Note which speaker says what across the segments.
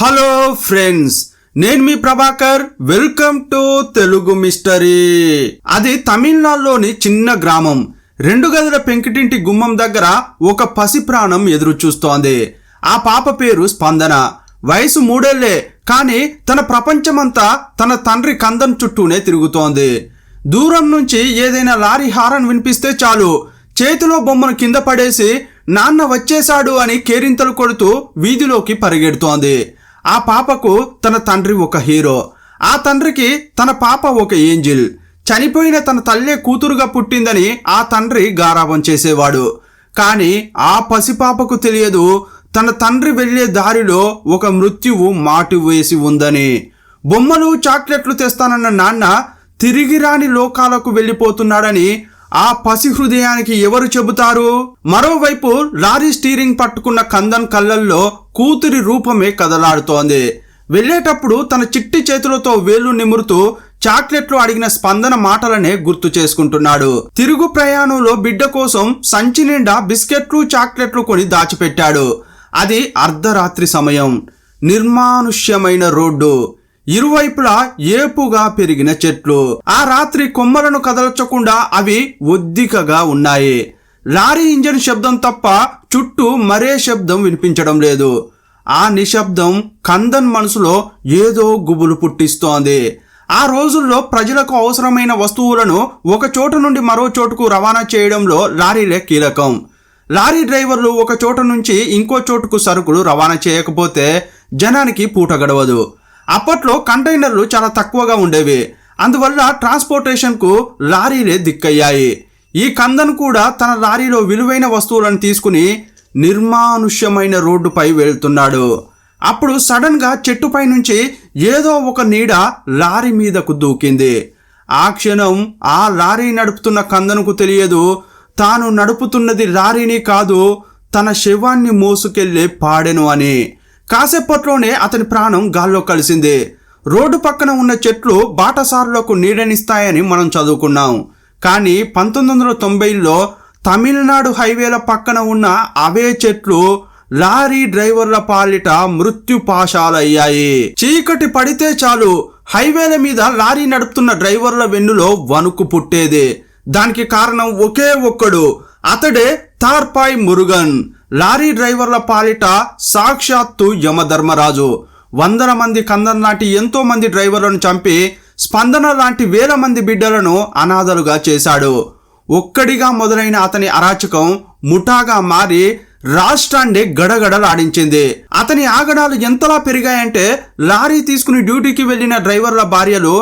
Speaker 1: Hello friends, నేను మీ Prabhakar. Welcome to Telugu mystery. అది తమిళనాడులోని చిన్న గ్రామం. 2 గదుల పెంకిటింటి గుమ్మం దగ్గర ఒక పసి ప్రాణం ఎదురు చూస్తోంది. ఆ పాప పేరు స్పందన. వయసు 3 ఏళ్లే, కానీ తన ప్రపంచమంతా తన తండ్రి కందన్ చుట్టూనే తిరుగుతోంది. దూరం నుంచి ఏదైనా లారీ హారన్ వినిపిస్తే చాలు, చేతిలో బొమ్మను కింద పడేసి నాన్న వచ్చేశాడు అని కేరింతలు కొడుతూ వీధిలోకి పరిగెడుతోంది. ఆ పాపకు తన తండ్రి ఒక హీరో. ఆ తండ్రికి తన పాప ఒక ఏంజిల్. చనిపోయిన తన తల్లే కూతురుగా పుట్టిందని ఆ తండ్రి గారాబం చేసేవాడు. కానీ ఆ పసిపాపకు తెలియదు, తన తండ్రి వెళ్లే దారిలో ఒక మృత్యువు మాటు వేసి ఉందని. బొమ్మలు చాక్లెట్లు తెస్తానన్న నాన్న తిరిగి రాని లోకాలకు వెళ్ళిపోతున్నాడని ఆ పసి హృదయానికి ఎవరు చెబుతారు? మరోవైపు లారీ స్టీరింగ్ పట్టుకున్న కందన్ కళ్ళల్లో కూతురి రూపమే కదలాడుతోంది. వెళ్లేటప్పుడు తన చిట్టి చేతులతో వేళ్లు నిమురుతూ చాక్లెట్లు అడిగిన స్పందన మాటలనే గుర్తు చేసుకుంటున్నాడు. తిరుగు ప్రయాణంలో బిడ్డ కోసం సంచి నిండా బిస్కెట్లు చాక్లెట్లు కొని దాచిపెట్టాడు. అది అర్ధరాత్రి సమయం. నిర్మానుష్యమైన రోడ్డు, ఇరువైపులా ఏపుగా పెరిగిన చెట్లు. ఆ రాత్రి కొమ్మలను కదల్చకుండా అవి ఒద్దికగా ఉన్నాయి. లారీ ఇంజన్ శబ్దం తప్ప చుట్టూ మరే శబ్దం వినిపించడం లేదు. ఆ నిశ్శబ్దం కందన్ మనసులో ఏదో గుబులు పుట్టిస్తోంది. ఆ రోజుల్లో ప్రజలకు అవసరమైన వస్తువులను ఒక చోటు నుండి మరో చోటుకు రవాణా చేయడంలో లారీలే కీలకం. లారీ డ్రైవర్లు ఒక చోట నుంచి ఇంకో చోటుకు సరుకులు రవాణా చేయకపోతే జనానికి పూట గడవదు. అప్పట్లో కంటైనర్లు చాలా తక్కువగా ఉండేవి. అందువల్ల ట్రాన్స్పోర్టేషన్కు లారీలే దిక్కయ్యాయి. ఈ కందన్ కూడా తన లారీలో విలువైన వస్తువులను తీసుకుని నిర్మానుష్యమైన రోడ్డుపై వెళ్తున్నాడు. అప్పుడు సడన్ గా చెట్టుపై నుంచి ఏదో ఒక నీడ లారీ మీదకు దూకింది. ఆ క్షణం ఆ లారీ నడుపుతున్న కందన్కు తెలియదు, తాను నడుపుతున్నది లారీని కాదు, తన శవాన్ని మోసుకెళ్లే పాడెను అని. కాసేపట్లోనే అతని ప్రాణం గాల్లో కలిసింది. రోడ్డు పక్కన ఉన్న చెట్లు బాటసారులకు నీడనిస్తాయని మనం చదువుకున్నాం. కానీ 1990లో తమిళనాడు హైవేల పక్కన ఉన్న అవే చెట్లు లారీ డ్రైవర్ల పాలిట మృత్యుపాశాలయ్యాయి. చీకటి పడితే చాలు హైవేల మీద లారీ నడుపుతున్న డ్రైవర్ల వెన్నులో వణుకు పుట్టేది. దానికి కారణం ఒకే ఒక్కడు, అతడే తార్పాయ్ మురుగన్. లారీ డ్రైవర్ల పాలిట సాక్షాత్తు యమధర్మరాజు. వందల మంది కందన్ లాంటి ఎంతో మంది డ్రైవర్లను చంపి స్పందన లాంటి వేల మంది బిడ్డలను అనాథలుగా చేశాడు. ఒక్కడిగా మొదలైన అతని అరాచకం ముఠాగా మారి రాష్ట్రాన్ని గడగడలాడించింది. అతని ఆగడాలు ఎంతలా పెరిగాయంటే లారీ తీసుకుని డ్యూటీకి వెళ్లిన డ్రైవర్ల భార్యలు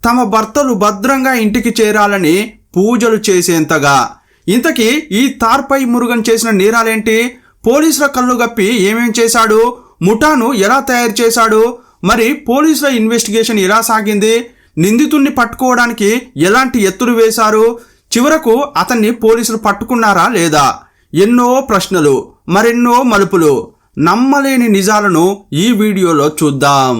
Speaker 1: తమ భర్తలు భద్రంగా ఇంటికి చేరాలని పూజలు చేసేంతగా. ఇంతకీ ఈ తార్పాయ్ మురుగన్ చేసిన నేరాలేంటి? పోలీసుల కళ్ళు గప్పి ఏమేం చేశాడు? ముఠాను ఎలా తయారు చేశాడు? మరి పోలీసుల ఇన్వెస్టిగేషన్ ఎలా సాగింది? నిందితుణ్ణి పట్టుకోవడానికి ఎలాంటి ఎత్తులు వేశారు? చివరకు అతన్ని పోలీసులు పట్టుకున్నారా లేదా? ఎన్నో ప్రశ్నలు, మరెన్నో మలుపులు, నమ్మలేని నిజాలను ఈ వీడియోలో చూద్దాం.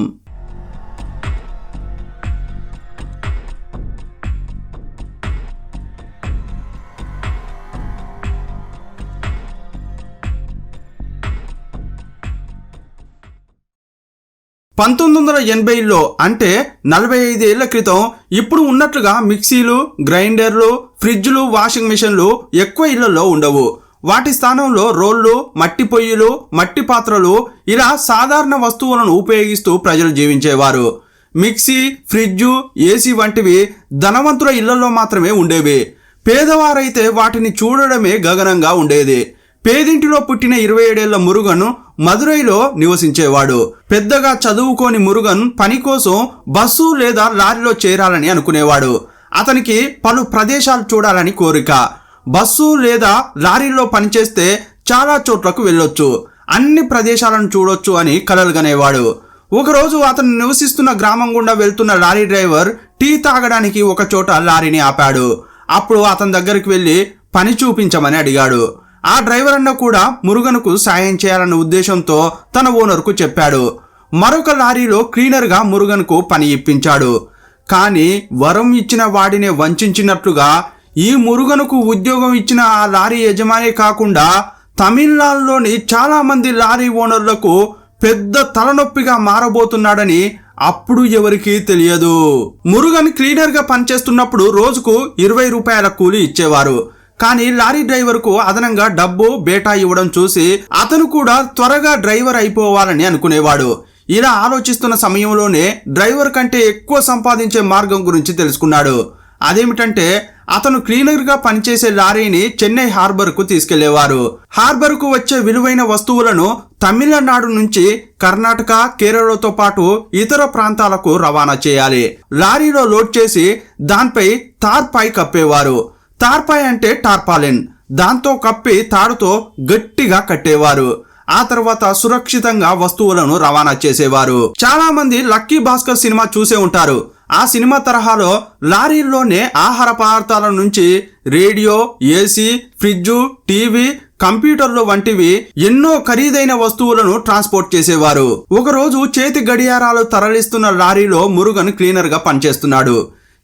Speaker 1: లో అంటే 45 ఏళ్ల క్రితం ఇప్పుడు ఉన్నట్లుగా మిక్సీలు, గ్రైండర్లు, ఫ్రిడ్జ్లు, వాషింగ్ మిషన్లు ఎక్కువ ఇళ్లలో ఉండవు. వాటి స్థానంలో రోళ్లు, మట్టి పొయ్యిలు, మట్టి పాత్రలు, ఇలా సాధారణ వస్తువులను ఉపయోగిస్తూ ప్రజలు జీవించేవారు. మిక్సీ, ఫ్రిడ్జు, ఏసీ వంటివి ధనవంతుల ఇళ్లలో మాత్రమే ఉండేవి. పేదవారైతే వాటిని చూడడమే గగనంగా ఉండేది. పేదింటిలో పుట్టిన 27 ఏళ్ల మురుగన్ మదురైలో నివసించేవాడు. పెద్దగా చదువుకోని మురుగన్ పని కోసం బస్సు లేదా లారీలో చేరాలని అనుకునేవాడు. అతనికి పలు ప్రదేశాలు చూడాలని కోరిక. బస్సు లేదా లారీలో పనిచేస్తే చాలా చోట్లకు వెళ్ళొచ్చు, అన్ని ప్రదేశాలను చూడొచ్చు అని కలలుగనేవాడు. ఒకరోజు అతను నివసిస్తున్న గ్రామం గుండా వెళ్తున్న లారీ డ్రైవర్ టీ తాగడానికి ఒక చోట లారీని ఆపాడు. అప్పుడు అతని దగ్గరికి వెళ్ళి పని చూపించమని అడిగాడు. ఆ డ్రైవర్ అన్న కూడా మురుగన్కు సాయం చేయాలన్న ఉద్దేశంతో తన ఓనర్కు చెప్పాడు. మరొక లారీలో క్లీనర్గా మురుగన్కు పని ఇప్పించాడు. కానీ వరం ఇచ్చిన వాడినే వంచినట్లుగా ఈ మురుగన్కు ఉద్యోగం ఇచ్చిన ఆ లారీ యజమాని కాకుండా తమిళనాడులోని చాలా మంది లారీ ఓనర్లకు పెద్ద తలనొప్పిగా మారబోతున్నాడని అప్పుడు ఎవరికీ తెలియదు. మురుగన్ క్లీనర్ గా పనిచేస్తున్నప్పుడు రోజుకు 20 రూపాయల కూలి ఇచ్చేవారు. కానీ లారీ డ్రైవర్ కు అదనంగా డబ్బు బేటా ఇవ్వడం చూసి అతను కూడా త్వరగా డ్రైవర్ అయిపోవాలని అనుకునేవాడు. ఇలా ఆలోచిస్తున్న సమయంలోనే డ్రైవర్ కంటే ఎక్కువ సంపాదించే మార్గం గురించి తెలుసుకున్నాడు. అదేమిటంటే అతను క్లీనర్ గా పనిచేసే లారీని చెన్నై హార్బర్ కు తీసుకెళ్లేవారు. హార్బర్ కు వచ్చే విలువైన వస్తువులను తమిళనాడు నుంచి కర్ణాటక, కేరళతో పాటు ఇతర ప్రాంతాలకు రవాణా చేయాలి. లారీలో లోడ్ చేసి దానిపై తార్పాయి కప్పేవారు. తార్పాయి అంటే టార్పాలిన్. దాంతో కప్పి తాడుతో గట్టిగా కట్టేవారు. ఆ తర్వాత సురక్షితంగా వస్తువులను రవాణా చేసేవారు. చాలా మంది లక్కీ భాస్కర్ సినిమా చూసే ఉంటారు. ఆ సినిమా తరహాలో లారీల్లోనే ఆహార పదార్థాల నుంచి రేడియో, ఏసీ, ఫ్రిడ్జు, టీవీ, కంప్యూటర్లు వంటివి ఎన్నో ఖరీదైన వస్తువులను ట్రాన్స్పోర్ట్ చేసేవారు. ఒకరోజు చేతి గడియారాలు తరలిస్తున్న లారీలో మురుగన్ క్లీనర్ గా పనిచేస్తున్నాడు.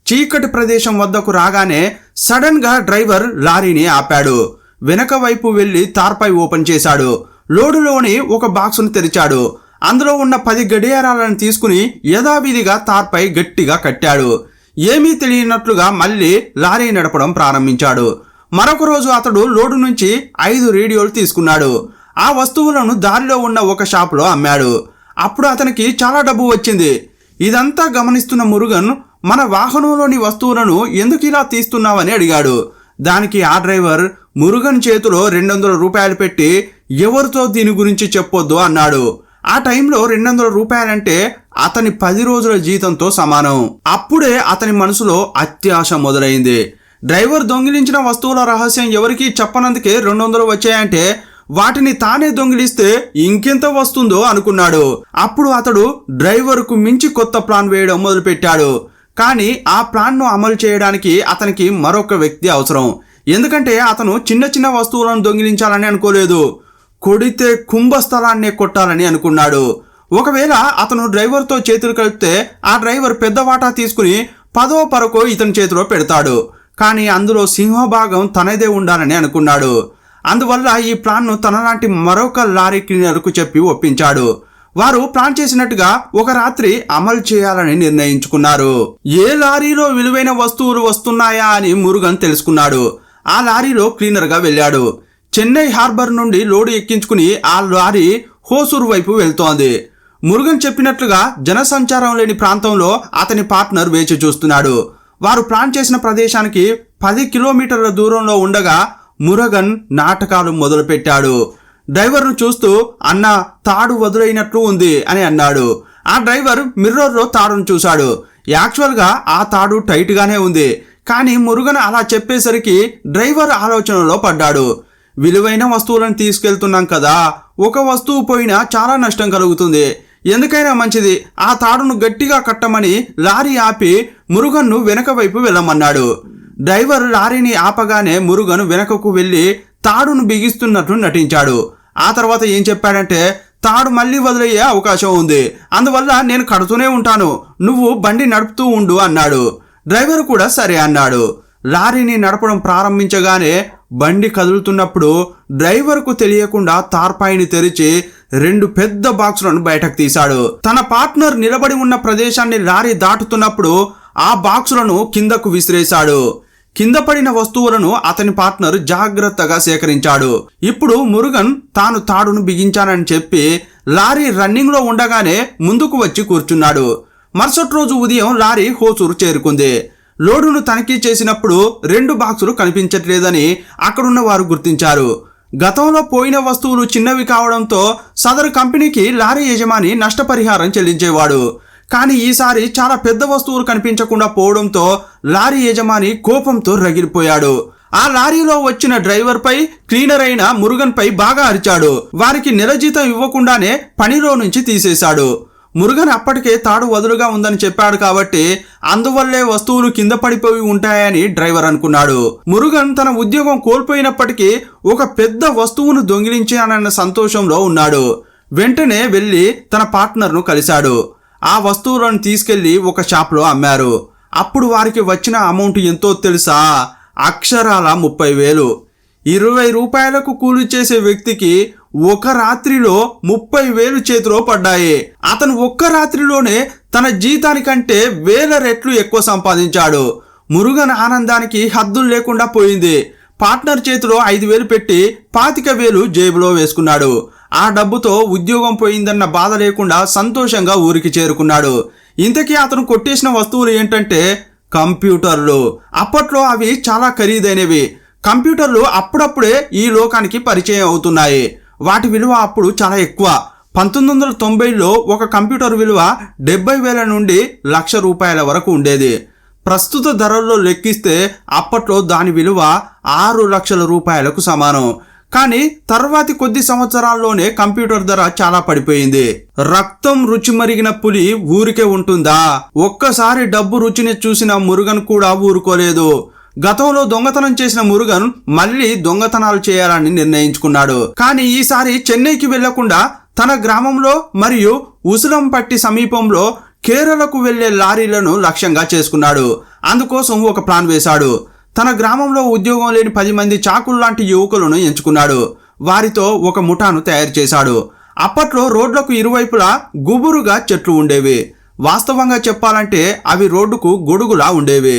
Speaker 1: చీకటి ప్రదేశం వద్దకు రాగానే సడన్ గా డ్రైవర్ లారీని ఆపాడు. వెనక వైపు వెళ్లి తార్పై ఓపెన్ చేశాడు. లోడులోని ఒక బాక్సును తెరిచాడు. అందులో ఉన్న 10 గడియారాలను తీసుకుని యథావిధిగా తార్పై గట్టిగా కట్టాడు. ఏమీ తెలియనట్లుగా మళ్ళీ లారీ నడపడం ప్రారంభించాడు. మరొక రోజు అతడు లోడు నుంచి 5 రేడియోలు తీసుకున్నాడు. ఆ వస్తువులను దారిలో ఉన్న ఒక షాపులో అమ్మాడు. అప్పుడు అతనికి చాలా డబ్బు వచ్చింది. ఇదంతా గమనిస్తున్న మురుగన్ మన వాహనంలోని వస్తువులను ఎందుకు ఇలా తీస్తున్నావని అడిగాడు. దానికి ఆ డ్రైవర్ మురుగన్ చేతిలో 200 రూపాయలు పెట్టి ఎవరితో దీని గురించి చెప్పొద్దు అన్నాడు. ఆ టైంలో 200 రూపాయలంటే అతని 10 రోజుల జీతంతో సమానం. అప్పుడే అతని మనసులో అత్యాశ మొదలైంది. డ్రైవర్ దొంగిలించిన వస్తువుల రహస్యం ఎవరికీ చెప్పనందుకే 200 వచ్చాయంటే వాటిని తానే దొంగిలిస్తే ఇంకెంత వస్తుందో అనుకున్నాడు. అప్పుడు అతడు డ్రైవర్ కు మించి కొత్త ప్లాన్ వేయడం మొదలుపెట్టాడు. కానీ ఆ ప్లాన్ను అమలు చేయడానికి అతనికి మరొక వ్యక్తి అవసరం. ఎందుకంటే అతను చిన్న చిన్న వస్తువులను దొంగిలించాలని అనుకోలేదు. కొడితే కుంభస్థలాన్నే కొట్టాలని అనుకున్నాడు. ఒకవేళ అతను డ్రైవర్తో చేతులు కలిపితే ఆ డ్రైవర్ పెద్ద వాటా తీసుకుని 10వ పరకో ఇతని చేతిలో పెడతాడు. కానీ అందులో సింహభాగం తనదే ఉండాలని అనుకున్నాడు. అందువల్ల ఈ ప్లాన్ను తనలాంటి మరొక లారీ క్లీనర్కు చెప్పి ఒప్పించాడు. వారు ప్లాన్ చేసినట్టుగా ఒక రాత్రి అమలు చేయాలని నిర్ణయించుకున్నారు. ఏ లారీలో విలువైన వస్తువులు వస్తున్నాయా అని మురుగన్ తెలుసుకున్నాడు. ఆ లారీలో క్లీనర్ గా వెళ్ళాడు. చెన్నై హార్బర్ నుండి లోడు ఎక్కించుకుని ఆ లారీ హోసూరు వైపు వెళ్తోంది. మురుగన్ చెప్పినట్లుగా జనసంచారం లేని ప్రాంతంలో అతని పార్ట్నర్ వేచి చూస్తున్నాడు. వారు ప్లాన్ చేసిన ప్రదేశానికి 10 కిలోమీటర్ల దూరంలో ఉండగా మురుగన్ నాటకాలు మొదలుపెట్టాడు. డ్రైవర్ను చూస్తూ అన్న తాడు వదులైనట్లు ఉంది అని అన్నాడు. ఆ డ్రైవర్ మిర్రర్లో తాడును చూశాడు. యాక్చువల్గా ఆ తాడు టైట్ గానే ఉంది. కానీ మురుగన్ అలా చెప్పేసరికి డ్రైవర్ ఆలోచనలో పడ్డాడు. విలువైన వస్తువులను తీసుకెళ్తున్నాం కదా, ఒక వస్తువు పోయినా చాలా నష్టం కలుగుతుంది. ఎందుకైనా మంచిది ఆ తాడును గట్టిగా కట్టమని లారీ ఆపి మురుగన్ను వెనక వైపు వెళ్ళమన్నాడు. డ్రైవర్ లారీని ఆపగానే మురుగన్ వెనకకు వెళ్లి తాడును బిగిస్తున్నట్లు నటించాడు. ఆ తర్వాత ఏం చెప్పాడంటే, తాడు మళ్ళీ వదిలయ్యే అవకాశం ఉంది, అందువల్ల నేను కడుతూనే ఉంటాను, నువ్వు బండి నడుపుతూ ఉండు అన్నాడు. డ్రైవర్ కూడా సరే అన్నాడు. లారీని నడపడం ప్రారంభించగానే బండి కదులుతున్నప్పుడు డ్రైవర్కు తెలియకుండా తార్పాయిని తెరిచి 2 పెద్ద బాక్సులను బయటకు తీశాడు. తన పార్ట్నర్ నిలబడి ఉన్న ప్రదేశాన్ని లారీ దాటుతున్నప్పుడు ఆ బాక్సులను కిందకు విసిరేశాడు. కింద పడిన వస్తువులను అతని పార్ట్నర్ జాగ్రత్తగా సేకరించాడు. ఇప్పుడు మురుగన్ తాను తాడును బిగించానని చెప్పి లారీ రన్నింగ్ లో ఉండగానే ముందుకు వచ్చి కూర్చున్నాడు. మరుసటి రోజు ఉదయం లారీ హోసూరు చేరుకుంది. లోడును తనిఖీ చేసినప్పుడు 2 బాక్సులు కనిపించట్లేదని అక్కడున్న వారు గుర్తించారు. గతంలో పోయిన వస్తువులు చిన్నవి కావడంతో సదరు కంపెనీకి లారీ యజమాని నష్టపరిహారం చెల్లించేవాడు. కానీ ఈసారి చాలా పెద్ద వస్తువులు కనిపించకుండా పోవడంతో లారీ యజమాని కోపంతో రగిలిపోయాడు. ఆ లారీలో వచ్చిన డ్రైవర్ పై, క్లీనర్ అయిన మురుగన్ పై బాగా అరిచాడు. వారికి నెల జీతం ఇవ్వకుండానే పనిలో నుంచి తీసేశాడు. మురుగన్ అప్పటికే తాడు వదులుగా ఉందని చెప్పాడు కాబట్టి అందువల్లే వస్తువులు కింద పడిపోయి ఉంటాయని డ్రైవర్ అనుకున్నాడు. మురుగన్ తన ఉద్యోగం కోల్పోయినప్పటికీ ఒక పెద్ద వస్తువును దొంగిలించానన్న సంతోషంలో ఉన్నాడు. వెంటనే వెళ్లి తన పార్ట్నర్ను కలిశాడు. ఆ వస్తువులను తీసుకెళ్లి ఒక షాప్లో అమ్మారు. అప్పుడు వారికి వచ్చిన అమౌంట్ ఎంతో తెలుసా? అక్షరాల 30,000. 20 రూపాయలకు కూలి చేసే వ్యక్తికి ఒక రాత్రిలో 30,000 చేతిలో పడ్డాయి. అతను ఒక్క రాత్రిలోనే తన జీతానికంటే 1000 రెట్లు ఎక్కువ సంపాదించాడు. మురుగన్ ఆనందానికి హద్దులు లేకుండా పోయింది. పార్ట్నర్ చేతిలో 5,000 పెట్టి 25,000 జేబులో వేసుకున్నాడు. ఆ డబ్బుతో ఉద్యోగం పోయిందన్న బాధ లేకుండా సంతోషంగా ఊరికి చేరుకున్నాడు. ఇంతకీ అతను కొట్టేసిన వస్తువులు ఏంటంటే కంప్యూటర్లు. అప్పట్లో అవి చాలా ఖరీదైనవి. కంప్యూటర్లు అప్పుడప్పుడే ఈ లోకానికి పరిచయం అవుతున్నాయి. వాటి విలువ అప్పుడు చాలా ఎక్కువ. 1990లో ఒక కంప్యూటర్ విలువ 70,000 నుండి 1,00,000 రూపాయల వరకు ఉండేది. ప్రస్తుత ధరల్లో లెక్కిస్తే అప్పట్లో దాని విలువ 6 లక్షల రూపాయలకు సమానం. కానీ తర్వాతి కొద్ది సంవత్సరాల్లోనే కంప్యూటర్ ధర చాలా పడిపోయింది. రక్తం రుచి మరిగిన పులి ఊరికే ఉంటుందా? ఒక్కసారి డబ్బు రుచిని చూసిన మురుగన్ కూడా ఊరుకోలేదు. గతంలో దొంగతనం చేసిన మురుగన్ మళ్ళీ దొంగతనాలు చేయాలని నిర్ణయించుకున్నాడు. కానీ ఈసారి చెన్నైకి వెళ్లకుండా తన గ్రామంలో మరియు ఉసులంపట్టి సమీపంలో కేరళకు వెళ్లే లారీలను లక్ష్యంగా చేసుకున్నాడు. అందుకోసం ఒక ప్లాన్ వేశాడు. తన గ్రామంలో ఉద్యోగం లేని 10 మంది చాకులు లాంటి యువకులను ఎంచుకున్నాడు. వారితో ఒక ముఠాను తయారు చేశాడు. అప్పట్లో రోడ్లకు ఇరువైపులా గుబురుగా చెట్లు ఉండేవి. వాస్తవంగా చెప్పాలంటే అవి రోడ్డుకు గొడుగులా ఉండేవి.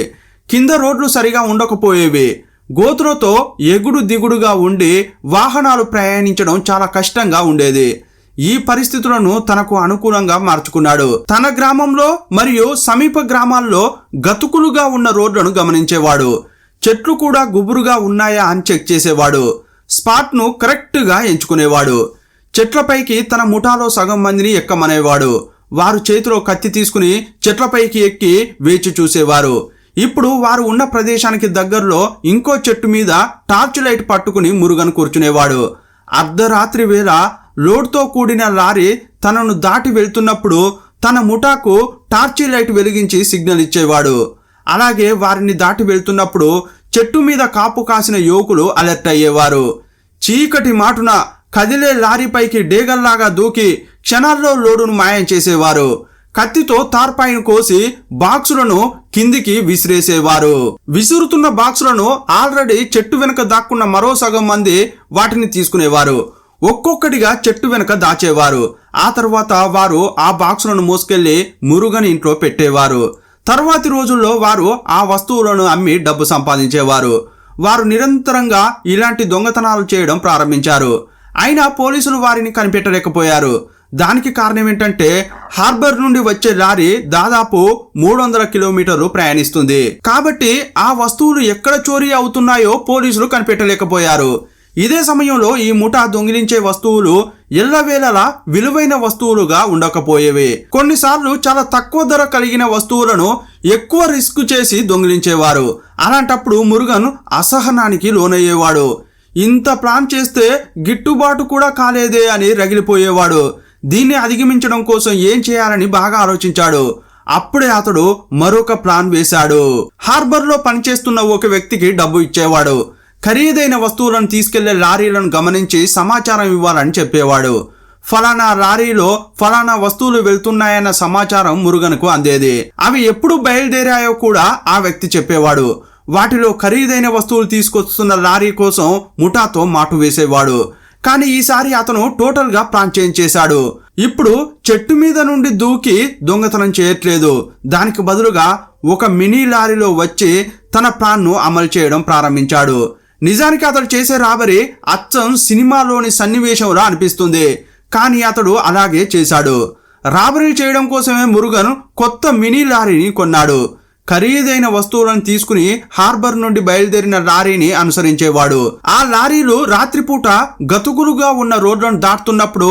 Speaker 1: కింద రోడ్లు సరిగా ఉండకపోయేవి. గోతులతో ఎగుడు దిగుడుగా ఉండి వాహనాలు ప్రయాణించడం చాలా కష్టంగా ఉండేది. ఈ పరిస్థితులను తనకు అనుకూలంగా మార్చుకున్నాడు. తన గ్రామంలో మరియు సమీప గ్రామాల్లో గతుకులుగా ఉన్న రోడ్లను గమనించేవాడు. చెట్లు కూడా గుబురుగా ఉన్నాయా అని చెక్ చేసేవాడు. స్పాట్ను కరెక్ట్గా ఎంచుకునేవాడు. చెట్లపైకి తన ముఠాలో సగం మందిని ఎక్కమనేవాడు. వారు చేతిలో కత్తి తీసుకుని చెట్లపైకి ఎక్కి వేచి చూసేవారు. ఇప్పుడు వారు ఉన్న ప్రదేశానికి దగ్గరలో ఇంకో చెట్టు మీద టార్చ్ లైట్ పట్టుకుని మురుగన్ కూర్చునేవాడు. అర్ధరాత్రి వేళ లోడ్తో కూడిన లారీ తనను దాటి వెళ్తున్నప్పుడు తన ముఠాకు టార్చి లైట్ వెలిగించి సిగ్నల్ ఇచ్చేవాడు. అలాగే వారిని దాటి వెళ్తున్నప్పుడు చెట్టు మీద కాపు కాసిన యువకులు అలర్ట్ అయ్యేవారు. చీకటి మాటున కదిలే లారీపైకి డేగల్లాగా దూకి క్షణాల్లో లోడును మాయం చేసేవారు. కత్తితో తార్పాయిను కోసి బాక్సులను కిందికి విసిరేసేవారు. విసురుతున్న బాక్సులను ఆల్రెడీ చెట్టు వెనుక దాక్కున్న మరో సగం మంది వాటిని తీసుకునేవారు. ఒక్కొక్కటిగా చెట్టు వెనుక దాచేవారు. ఆ తర్వాత వారు ఆ బాక్సులను మోసుకెళ్లి మురుగన్ ఇంట్లో పెట్టేవారు. తర్వాతి రోజుల్లో వారు ఆ వస్తువులను అమ్మి డబ్బు సంపాదించేవారు. వారు నిరంతరంగా ఇలాంటి దొంగతనాలు చేయడం ప్రారంభించారు. అయినా పోలీసులు వారిని కనిపెట్టలేకపోయారు. దానికి కారణం ఏంటంటే హార్బర్ నుండి వచ్చే లారీ దాదాపు 300 కిలోమీటర్లు ప్రయాణిస్తుంది. కాబట్టి ఆ వస్తువులు ఎక్కడ చోరీ అవుతున్నాయో పోలీసులు కనిపెట్టలేకపోయారు. ఇదే సమయంలో ఈ ముఠా దొంగిలించే వస్తువులు ఎల్లవేళలా విలువైన వస్తువులుగా ఉండకపోయేవి. కొన్నిసార్లు చాలా తక్కువ ధర కలిగిన వస్తువులను ఎక్కువ రిస్క్ చేసి దొంగిలించేవారు. అలాంటప్పుడు మురుగన్ అసహనానికి లోనయ్యేవాడు. ఇంత ప్లాన్ చేస్తే గిట్టుబాటు కూడా కాలేదే అని రగిలిపోయేవాడు. దీన్ని అధిగమించడం కోసం ఏం చేయాలని బాగా ఆలోచించాడు. అప్పుడే అతడు మరొక ప్లాన్ వేశాడు. హార్బర్లో పనిచేస్తున్న ఒక వ్యక్తికి డబ్బు ఇచ్చేవాడు. ఖరీదైన వస్తువులను తీసుకెళ్లే లారీలను గమనించి సమాచారం ఇవ్వాలని చెప్పేవాడు. ఫలానా లారీలో ఫలానా వస్తువులు వెళ్తున్నాయన్న సమాచారం మురుగన్కు అందేది. అవి ఎప్పుడు బయలుదేరాయో కూడా ఆ వ్యక్తి చెప్పేవాడు. వాటిలో ఖరీదైన వస్తువులు తీసుకొస్తున్న లారీ కోసం ముఠాతో మాటు వేసేవాడు. కానీ ఈసారి అతను టోటల్గా ప్లాన్ చేంజ్ చేశాడు. ఇప్పుడు చెట్టు మీద నుండి దూకి దొంగతనం చేయట్లేదు. దానికి బదులుగా ఒక మినీ లారీలో వచ్చి తన ప్లాన్ను అమలు చేయడం ప్రారంభించాడు. నిజానికి అతడు చేసే రాబరీ అచ్చం సినిమాలోని సన్నివేశంలా అనిపిస్తుంది. కానీ అతడు అలాగే చేశాడు. రాబరీ చేయడం కోసమే మురుగన్ కొత్త మినీ లారీని కొన్నాడు. ఖరీదైన వస్తువులను తీసుకుని హార్బర్ నుండి బయలుదేరిన లారీని అనుసరించేవాడు. ఆ లారీలు రాత్రిపూట గతుకులుగా ఉన్న రోడ్లను దాటుతున్నప్పుడు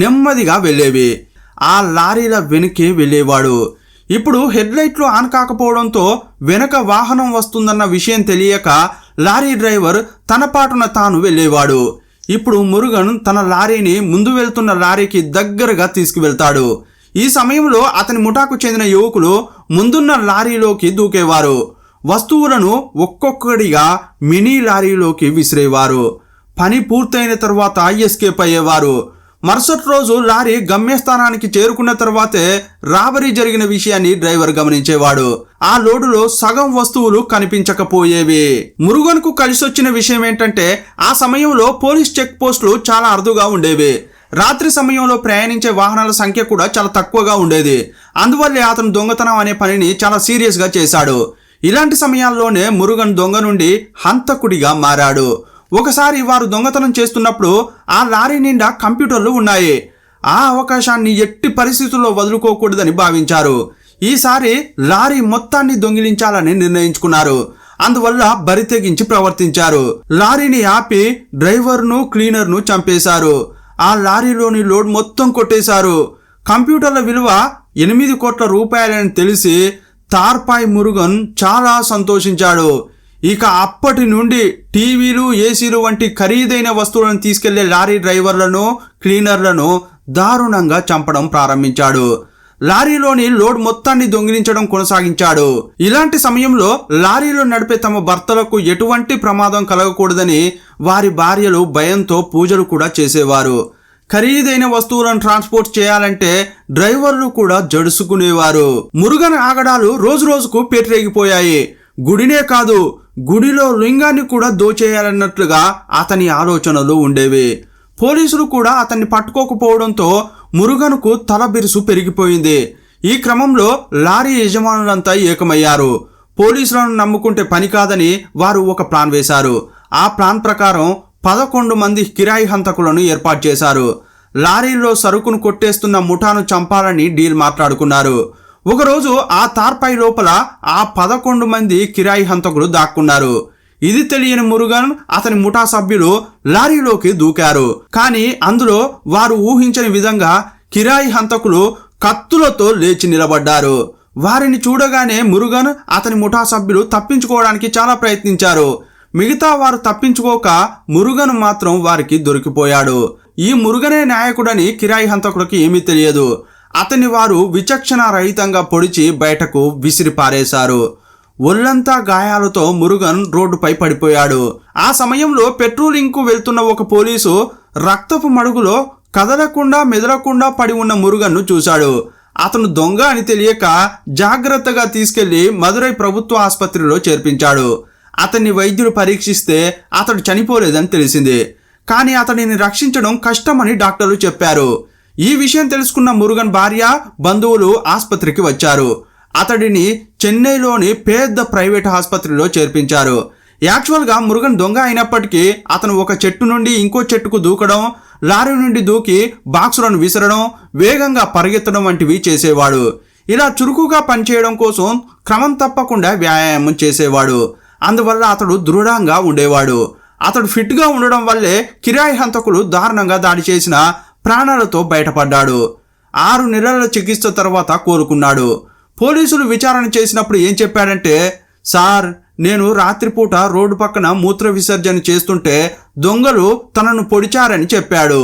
Speaker 1: నెమ్మదిగా వెళ్ళేవి. ఆ లారీల వెనుకే వెళ్ళేవాడు. ఇప్పుడు హెడ్ లైట్లు ఆన్ కాకపోవడంతో వెనక వాహనం వస్తుందన్న విషయం తెలియక లారీ డ్రైవర్ తన పాటున తాను వెళ్ళేవాడు. ఇప్పుడు మురుగన్ తన లారీని ముందు వెళ్తున్న లారీకి దగ్గరగా తీసుకువెళ్తాడు. ఈ సమయంలో అతని ముఠాకు చెందిన యువకులు ముందున్న లారీలోకి దూకేవారు. వస్తువులను ఒక్కొక్కడిగా మినీ లారీలోకి విసిరేవారు. పని పూర్తయిన తర్వాత ఎస్కేప్ అయ్యేవారు. మరుసటి రోజు లారీ గమ్యస్థానానికి చేరుకున్న తర్వాతే రాబరీ జరిగిన విషయాన్ని డ్రైవర్ గమనించేవాడు. ఆ లోడులో సగం వస్తువులు కనిపించకపోయేవి. మురుగన్కు కలిసొచ్చిన విషయం ఏంటంటే ఆ సమయంలో పోలీస్ చెక్ పోస్టులు చాలా అరుదుగా ఉండేవి. రాత్రి సమయంలో ప్రయాణించే వాహనాల సంఖ్య కూడా చాలా తక్కువగా ఉండేది. అందువల్లే అతను దొంగతనం అనే పనిని చాలా సీరియస్గా చేశాడు. ఇలాంటి సమయాల్లోనే మురుగన్ దొంగ నుండి హంతకుడిగా మారాడు. ఒకసారి వారు దొంగతనం చేస్తున్నప్పుడు ఆ లారీ నిండా కంప్యూటర్లు ఉన్నాయి. ఆ అవకాశాన్ని ఎట్టి పరిస్థితుల్లో వదులుకోకూడదని భావించారు. ఈసారి లారీ మొత్తాన్ని దొంగిలించాలని నిర్ణయించుకున్నారు. అందువల్ల బరితెగించి ప్రవర్తించారు. లారీని ఆపి డ్రైవర్ను క్లీనర్ను చంపేశారు. ఆ లారీలోని లోడ్ మొత్తం కొట్టేశారు. కంప్యూటర్ల విలువ 8 కోట్ల రూపాయలని తెలిసి తార్పాయ్ మురుగన్ చాలా సంతోషించాడు. ఇక అప్పటి నుండి టీవీలు, ఏసీలు వంటి ఖరీదైన వస్తువులను తీసుకెళ్లే లారీ డ్రైవర్లను, క్లీనర్లను దారుణంగా చంపడం ప్రారంభించాడు. లారీలోని లోడ్ మొత్తాన్ని దొంగిలించడం కొనసాగించాడు. ఇలాంటి సమయంలో లారీలో నడిపే తమ భర్తలకు ఎటువంటి ప్రమాదం కలగకూడదని వారి భార్యలు భయంతో పూజలు కూడా చేసేవారు. ఖరీదైన వస్తువులను ట్రాన్స్పోర్ట్ చేయాలంటే డ్రైవర్లు కూడా జడుసుకునేవారు. మురుగన్ ఆగడాలు రోజు రోజుకు పేటరేగిపోయాయి. గుడినే కాదు, గుడిలో లింగాన్ని కూడా దోచేయాలన్నట్లుగా అతని ఆలోచనలు ఉండేవి. పోలీసులు కూడా అతన్ని పట్టుకోకపోవడంతో మురుగన్కు తల బిరుసు పెరిగిపోయింది. ఈ క్రమంలో లారీ యజమానులంతా ఏకమయ్యారు. పోలీసులను నమ్ముకుంటే పని కాదని వారు ఒక ప్లాన్ వేశారు. ఆ ప్లాన్ ప్రకారం 11 మంది కిరాయి హంతకులను ఏర్పాటు చేశారు. లారీల్లో సరుకును కొట్టేస్తున్న ముఠాను చంపాలని డీల్ మాట్లాడుకున్నారు. ఒకరోజు ఆ తార్పై లోపల ఆ 11 మంది కిరాయి హంతకులు దాక్కున్నారు. ఇది తెలియని మురుగన్, అతని ముఠా సభ్యులు లారీలోకి దూకారు. కానీ అందులో వారు ఊహించని విధంగా కిరాయి హంతకులు కత్తులతో లేచి నిలబడ్డారు. వారిని చూడగానే మురుగన్, అతని ముఠా సభ్యులు తప్పించుకోవడానికి చాలా ప్రయత్నించారు. మిగతా వారు తప్పించుకోక మురుగన్ మాత్రం వారికి దొరికిపోయాడు. ఈ మురుగనే నాయకుడని కిరాయి హంతకులకు ఏమీ తెలియదు. అతన్ని వారు విచక్షణ రహితంగా పొడిచి బయటకు విసిరి పారేశారు. ఒళ్ళంతా గాయాలతో మురుగన్ రోడ్డుపై పడిపోయాడు. ఆ సమయంలో పెట్రోలింగ్కు వెళ్తున్న ఒక పోలీసు రక్తపు మడుగులో కదలకుండా మెదలకుండా పడి ఉన్న మురుగన్ను చూశాడు. అతను దొంగ అని తెలియక జాగ్రత్తగా తీసుకెళ్లి మదురై ప్రభుత్వ ఆసుపత్రిలో చేర్పించాడు. అతన్ని వైద్యులు పరీక్షిస్తే అతడు చనిపోలేదని తెలిసింది. కానీ అతడిని రక్షించడం కష్టమని డాక్టర్లు చెప్పారు. ఈ విషయం తెలుసుకున్న మురుగన్ భార్య, బంధువులు ఆసుపత్రికి వచ్చారు. అతడిని చెన్నైలోని పెద్ద ప్రైవేట్ ఆసుపత్రిలో చేర్పించారు. యాక్చువల్గా మురుగన్ దొంగ అయినప్పటికీ అతను ఒక చెట్టు నుండి ఇంకో చెట్టుకు దూకడం, లారీ నుండి దూకి బాక్సులను విసరడం, వేగంగా పరిగెత్తడం వంటివి చేసేవాడు. ఇలా చురుకుగా పనిచేయడం కోసం క్రమం తప్పకుండా వ్యాయామం చేసేవాడు. అందువల్ల అతడు దృఢంగా ఉండేవాడు. అతడు ఫిట్గా ఉండడం వల్లే కిరాయి హంతకులు దారుణంగా దాడి చేసిన ప్రాణాలతో బయటపడ్డాడు. 6 నెలల చికిత్స తర్వాత కోలుకున్నాడు. పోలీసులు విచారణ చేసినప్పుడు ఏం చెప్పాడంటే, సార్, నేను రాత్రిపూట రోడ్డు పక్కన మూత్ర విసర్జన చేస్తుంటే దొంగలు తనను పొడిచారని చెప్పాడు.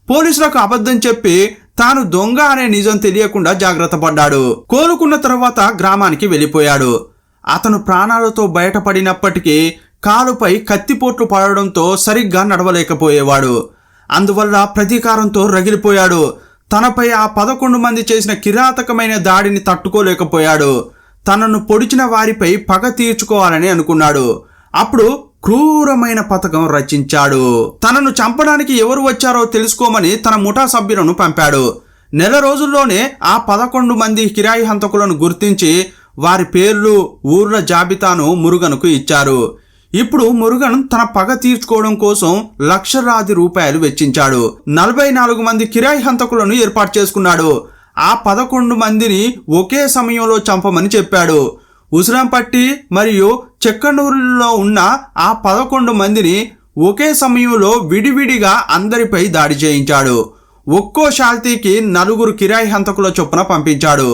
Speaker 1: పోలీసులకు అబద్ధం చెప్పి తాను దొంగ అనే నిజం తెలియకుండా జాగ్రత్త పడ్డాడు. కోలుకున్న తర్వాత గ్రామానికి వెళ్ళిపోయాడు. అతను ప్రాణాలతో బయటపడినప్పటికీ కాలుపై కత్తిపోట్లు పడడంతో సరిగ్గా నడవలేకపోయేవాడు. అందువల్ల ప్రతీకారంతో రగిలిపోయాడు. తనపై ఆ 11 మంది చేసిన కిరాతకమైన దాడిని తట్టుకోలేకపోయాడు. తనను పొడిచిన వారిపై పగ తీర్చుకోవాలని అనుకున్నాడు. అప్పుడు క్రూరమైన పథకం రచించాడు. తనను చంపడానికి ఎవరు వచ్చారో తెలుసుకోమని తన ముఠా సభ్యులను పంపాడు. నెల రోజుల్లోనే ఆ 11 మంది కిరాయి హంతకులను గుర్తించి వారి పేర్లు, ఊర్ల జాబితాను మురుగన్కు ఇచ్చారు. ఇప్పుడు మురుగన్ తన పగ తీర్చుకోవడం కోసం లక్షలాది రూపాయలు వెచ్చించాడు. 44 మంది కిరాయి హంతకులను ఏర్పాటు చేసుకున్నాడు. ఆ 11 మందిని ఒకే సమయంలో చంపమని చెప్పాడు. ఉసిరంపట్టి మరియు చెక్కనూరులో ఉన్న ఆ 11 మందిని ఒకే సమయంలో విడివిడిగా అందరిపై దాడి చేయించాడు. ఒక్కో షాల్తీకి 4 కిరాయి హంతకుల చొప్పున పంపించాడు.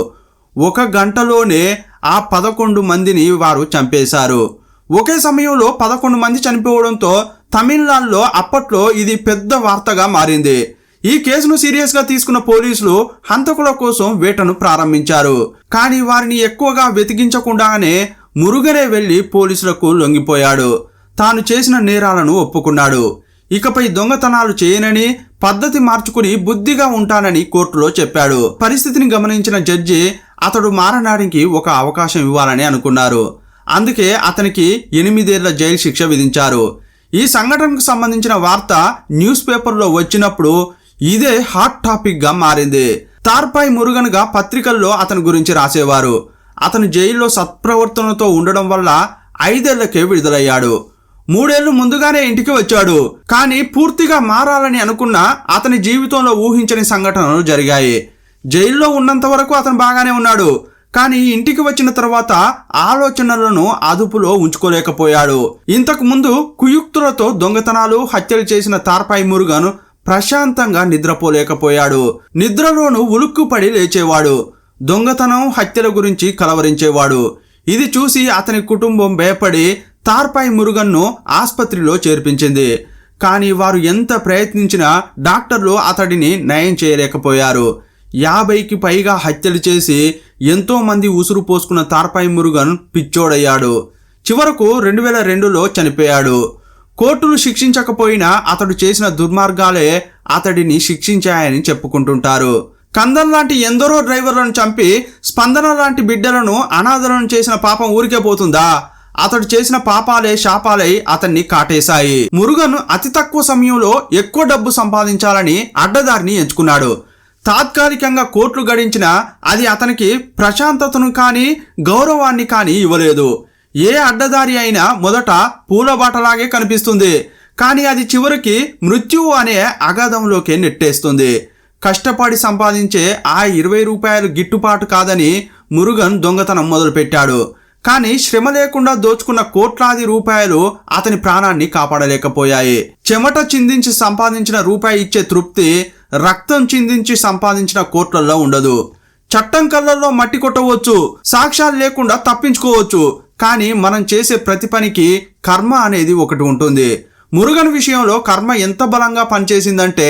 Speaker 1: 1 గంటలోనే ఆ 11 మందిని వారు చంపేశారు. ఒకే సమయంలో 11 మంది చనిపోవడంతో తమిళనాడులో అప్పట్లో ఇది పెద్ద వార్తగా మారింది. ఈ కేసును సీరియస్గా తీసుకున్న పోలీసులు హంతకుల కోసం వేటను ప్రారంభించారు. కానీ వారిని ఎక్కువగా వెతికించకుండానే మురుగనే వెళ్లి పోలీసులకు లొంగిపోయాడు. తాను చేసిన నేరాలను ఒప్పుకున్నాడు. ఇకపై దొంగతనాలు చేయనని, పద్ధతి మార్చుకుని బుద్ధిగా ఉంటానని కోర్టులో చెప్పాడు. పరిస్థితిని గమనించిన జడ్జి అతడు మారడానికి ఒక అవకాశం ఇవ్వాలని అనుకున్నారు. అందుకే అతనికి 8 ఏళ్ల జైలు శిక్ష విధించారు. ఈ సంఘటనకు సంబంధించిన వార్త న్యూస్ పేపర్లో వచ్చినప్పుడు ఇదే హాట్ టాపిక్ గా మారింది. తార్పాయి మురుగన్గా పత్రికల్లో అతని గురించి రాసేవారు. అతను జైల్లో సత్ప్రవర్తనతో ఉండడం వల్ల 5 ఏళ్లకే విడుదలయ్యాడు. 3 ఏళ్లు ముందుగానే ఇంటికి వచ్చాడు. కానీ పూర్తిగా మారాలని అనుకున్న అతని జీవితంలో ఊహించని సంఘటనలు జరిగాయి. జైల్లో ఉన్నంత వరకు అతను బాగానే ఉన్నాడు. కానీ ఇంటికి వచ్చిన తర్వాత ఆలోచనలను అదుపులో ఉంచుకోలేకపోయాడు. ఇంతకు ముందు కుయుక్తులతో దొంగతనాలు, హత్యలు చేసిన తార్పాయి మురుగన్ ప్రశాంతంగా నిద్రపోలేకపోయాడు. నిద్రలోనూ ఉలుక్కుపడి లేచేవాడు. దొంగతనం, హత్యల గురించి కలవరించేవాడు. ఇది చూసి అతని కుటుంబం భయపడి తార్పాయి మురుగన్ను ఆసుపత్రిలో చేర్పించింది. కానీ వారు ఎంత ప్రయత్నించినా డాక్టర్లు అతడిని నయం చేయలేకపోయారు. 50కి పైగా హత్యలు చేసి ఎంతో మంది ఉసురు పోసుకున్న తార్పాయి మురుగన్ పిచ్చోడయ్యాడు. చివరకు 2002లో చనిపోయాడు. కోర్టులు శిక్షించకపోయినా అతడు చేసిన దుర్మార్గాలే అతడిని శిక్షించాయని చెప్పుకుంటుంటారు. కందన్ లాంటి ఎందరో డ్రైవర్లను చంపి స్పందన లాంటి బిడ్డలను అనాథలను చేసిన పాపం ఊరికే పోతుందా? అతడు చేసిన పాపాలే శాపాలై అతన్ని కాటేశాయి. మురుగన్ అతి తక్కువ సమయంలో ఎక్కువ డబ్బు సంపాదించాలని అడ్డదారిని ఎంచుకున్నాడు. తాత్కాలికంగా కోట్లు గడించినా అది అతనికి ప్రశాంతతను కానీ గౌరవాన్ని కానీ ఇవ్వలేదు. ఏ అడ్డదారి అయినా మొదట పూలబాటలాగే కనిపిస్తుంది, కానీ అది చివరికి మృత్యువు అనే అగాధంలోకి నెట్టేస్తుంది. కష్టపడి సంపాదించే ఆ 20 రూపాయలు గిట్టుబాటు కాదని మురుగన్ దొంగతనం మొదలుపెట్టాడు. కానీ శ్రమ లేకుండా దోచుకున్న కోట్లాది రూపాయలు అతని ప్రాణాన్ని కాపాడలేకపోయాయి. చెమట చిందించి సంపాదించిన రూపాయి ఇచ్చే తృప్తి రక్తం చిందించి సంపాదించిన కోట్లలో ఉండదు. చట్టం కళ్ళల్లో మట్టి కొట్టవచ్చు, సాక్ష్యాలు లేకుండా తప్పించుకోవచ్చు, కానీ మనం చేసే ప్రతి పనికి కర్మ అనేది ఒకటి ఉంటుంది. మురుగన్ విషయంలో కర్మ ఎంత బలంగా పనిచేసిందంటే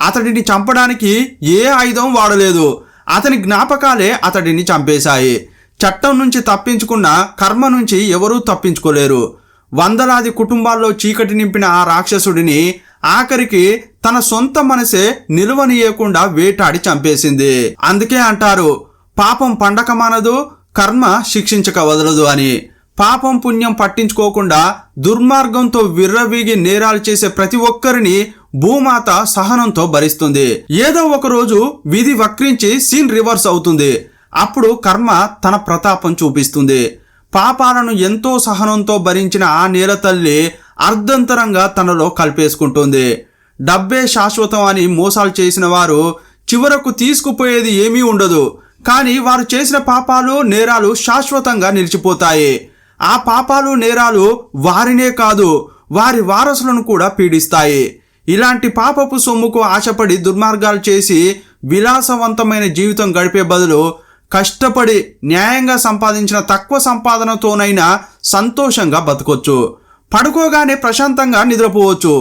Speaker 1: అతడిని చంపడానికి ఏ ఆయుధం వాడలేదు. అతని జ్ఞాపకాలే అతడిని చంపేశాయి. చట్టం నుంచి తప్పించుకున్న కర్మ నుంచి ఎవరూ తప్పించుకోలేరు. వందలాది కుటుంబాల్లో చీకటి నింపిన ఆ రాక్షసుడిని ఆఖరికి తన సొంత మనసే నిలువనీయకుండా వేటాడి చంపేసింది. అందుకే అంటారు, పాపం పండక మానదు, కర్మ శిక్షించక వదలదు అని. పాపం పుణ్యం పట్టించుకోకుండా దుర్మార్గంతో విర్రవీగి నేరాలు చేసే ప్రతి ఒక్కరిని భూమాత సహనంతో భరిస్తుంది. ఏదో ఒక రోజు విధి వక్రించి సీన్ రివర్స్ అవుతుంది. అప్పుడు కర్మ తన ప్రతాపం చూపిస్తుంది. పాపాలను ఎంతో సహనంతో భరించిన ఆ నేల తల్లి అర్ధంతరంగా తనలో కలిపేసుకుంటుంది. డబ్బే శాశ్వతం అని మోసాలు చేసిన వారు చివరకు తీసుకుపోయేది ఏమీ ఉండదు. కానీ వారు చేసిన పాపాలు, నేరాలు శాశ్వతంగా నిలిచిపోతాయి. ఆ పాపాలు, నేరాలు వారినే కాదు, వారి వారసులను కూడా పీడిస్తాయి. ఇలాంటి పాపపు సొమ్ముకు ఆశపడి దుర్మార్గాలు చేసి విలాసవంతమైన జీవితం గడిపే బదులు కష్టపడి న్యాయంగా సంపాదించిన తక్కువ సంపాదనతోనైనా సంతోషంగా బతకొచ్చు. పడుకోగానే ప్రశాంతంగా నిద్రపోవచ్చు.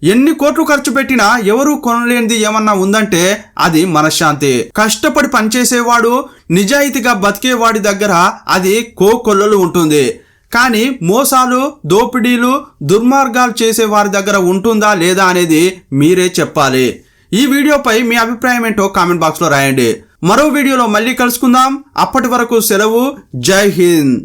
Speaker 1: ఎన్ని కోట్లు ఖర్చు పెట్టినా ఎవరూ కొనలేనిది ఏమన్నా ఉందంటే అది మనశ్శాంతి. కష్టపడి పనిచేసేవాడు, నిజాయితీగా బతికేవాడి దగ్గర అది కోకొల్లలు ఉంటుంది. కానీ మోసాలు, దోపిడీలు, దుర్మార్గాలు చేసే వారి దగ్గర ఉంటుందా లేదా అనేది మీరే చెప్పాలి. ఈ వీడియోపై మీ అభిప్రాయం ఏంటో కామెంట్ బాక్స్లో రాయండి. మరో వీడియోలో మళ్ళీ కలుసుకుందాం. అప్పటి వరకు సెలవు. జై హింద్.